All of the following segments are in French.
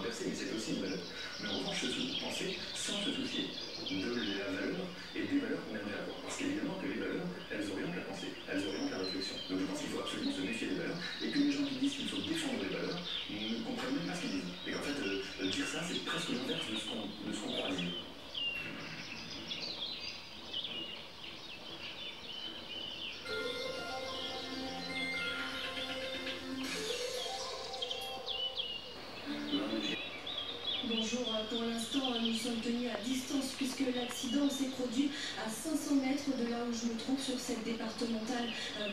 Mais c'est aussi une valeur. Mais en revanche, penser sans se soucier de la valeur et des valeurs qu'on aimerait avoir. Parce qu'évidemment que les valeurs, elles orientent la pensée, elles orientent la réflexion. Donc je pense qu'il faut absolument se méfier des valeurs et que les gens qui disent qu'il faut défendre les valeurs ne comprennent même pas ce qu'ils disent. Et qu'en fait, dire ça, c'est presque l'inverse de ce qu'on croit dire. Bonjour, pour l'instant nous sommes tenus à distance puisque l'accident s'est produit à 500 mètres de là où je me trouve sur cette départementale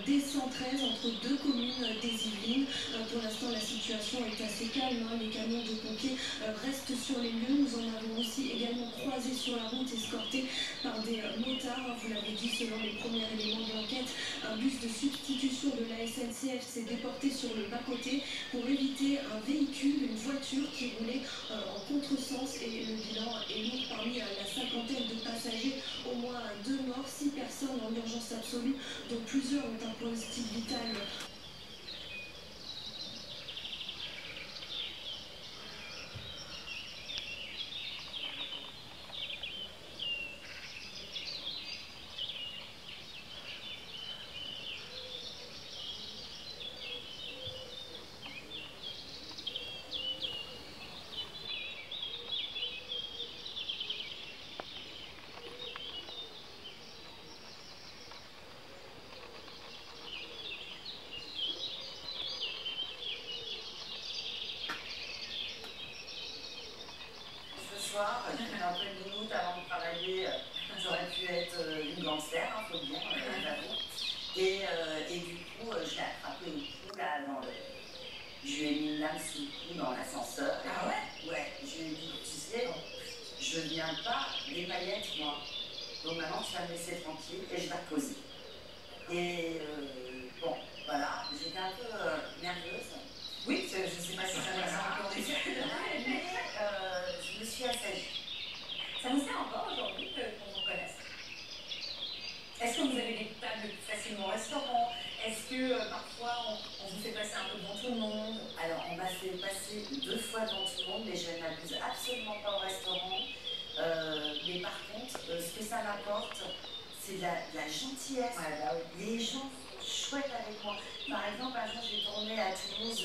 D113 entre deux communes des Yvelines. Pour l'instant la situation est assez calme, les camions de pompiers restent sur les lieux. Nous en avons aussi également croisé sur la route escortés par des motards. Vous l'avez dit, selon les premiers éléments de l'enquête, un bus de substitution de la SNCF s'est déporté sur le bas-côté pour éviter un véhicule, une voiture qui roulait en contresens et le bilan est lourd. Parmi la cinquantaine de passagers, au moins 2 morts, 6 personnes en urgence absolue, dont plusieurs ont un pronostic vital. Un peu une minute avant de travailler, j'aurais pu être une gangster, faut le dire, j'avoue. Et du coup, je l'ai attrapé au cou, là, je lui ai mis une lame sous le cou dans l'ascenseur. Ah ouais? Ouais, je lui ai dit, tu sais, je viens pas des paillettes, moi. Donc maintenant, tu vas me laisser tranquille et je vais te poser. Et bon, voilà, j'étais un peu nerveuse. Oui, je sais pas si ça m'a encore des Est-ce que vous avez des tables plus facilement au restaurant? Est-ce que parfois on vous fait passer un peu devant tout le monde? Alors, on m'a fait passer 2 fois devant tout le monde, mais je n'abuse absolument pas au restaurant. Mais par contre, ce que ça m'apporte, c'est de la gentillesse. Ouais, bah oui. Les gens sont chouettes avec moi. Par exemple, un jour, j'ai tourné à Toulouse,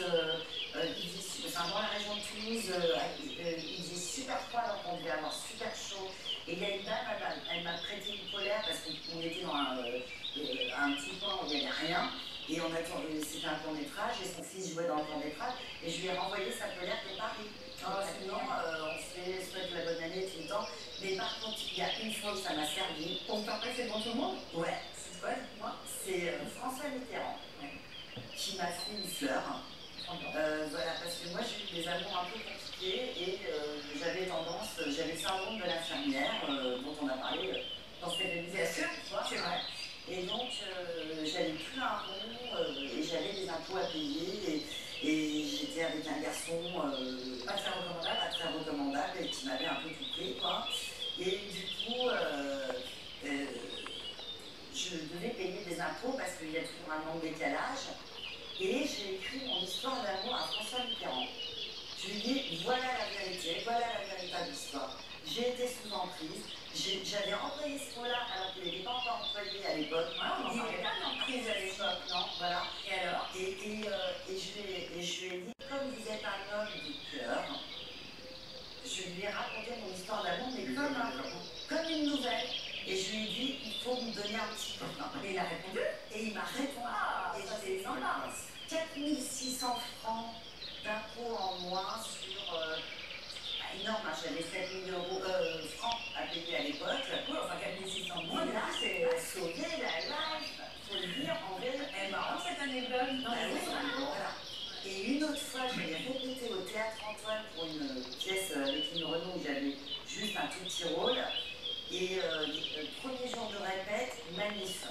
dans la région de Toulouse, il faisait super froid, alors qu'on devait avoir super chaud. Et il y a une dame, elle m'a prêté une polaire parce qu'on était dans un petit coin où il n'y avait rien. Et c'était un court-métrage, et son fils jouait dans le court-métrage, et je lui ai renvoyé sa polaire de Paris. Sinon, on se fait souhaite la bonne année tout le temps. Mais par contre, il y a une fois où ça m'a servi. Pour faire passer devant tout le monde? Ouais, C'est quoi, dites-moi? c'est François Mitterrand qui m'a fait une fleur. Voilà, parce que moi j'ai eu des amours un peu compliqués et j'avais le syndrome de l'infirmière dont on a parlé dans cette émission. C'est vrai. Et donc j'avais plus un rond et j'avais des impôts à payer et j'étais avec un garçon Pas très recommandable. et qui m'avait un peu tout pris, quoi. Et du coup, je devais payer des impôts parce qu'il y a toujours un an de décalage. Et j'ai écrit mon histoire d'amour à François Mitterrand. Je lui ai dit, voilà la vérité, voilà la véritable histoire. J'ai été sous emprise, j'avais employé ce mot-là alors qu'il n'était pas encore employé à l'époque. On n'en parlait pas d'emprise à l'époque. Non, voilà. Et alors? Et je lui ai dit, comme vous êtes un homme du cœur, je lui ai raconté mon histoire d'amour, mais comme une nouvelle. Et je lui ai dit, il faut me donner un petit peu. Et il a répondu? Et il m'a répondu. Ah, Et ça j'étais c'est sympa. 4600 francs d'impôts en moins sur. Énorme, hein, j'avais 7000 francs à payer à l'époque. Oui, enfin 4600 Et moins, là, c'est a sauvé la life, faut le dire, en vrai. elle est marrante cette anecdote. Non, Bah mais oui, c'est vraiment. voilà. Et une autre fois, j'avais répété au Théâtre Antoine pour une pièce avec une Renaud où j'avais juste un tout petit rôle. Et le premier jour de répète, manif,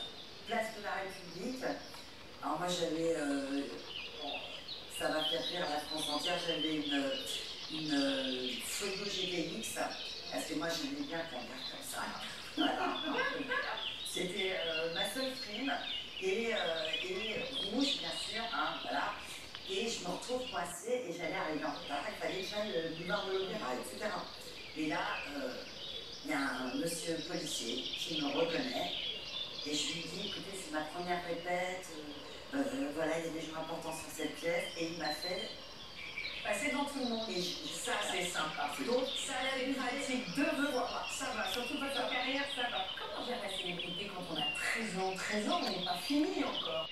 place de la République. Alors moi j'avais, bon, ça va faire rire la France entière, j'avais une Fuego GTX, parce que moi j'aimais bien conduire comme ça. Voilà. C'était ma seule prime, et rouge bien sûr, hein, voilà. Et je me retrouve coincée et j'allais arriver en retard, il fallait que j'aille du bar de l'Opéra, etc. Et là, il y a un monsieur policier qui me reconnaît et je lui dis, écoutez, c'est ma première répète, voilà, il y a des gens importants sur cette pièce, et il m'a fait Passer devant tout le monde. et Ça c'est sympa. donc Ça a une pratique de voir. Ça va, surtout votre carrière, ça va. Comment gère la célébrité quand on a 13 ans? 13 ans, on n'est pas fini encore.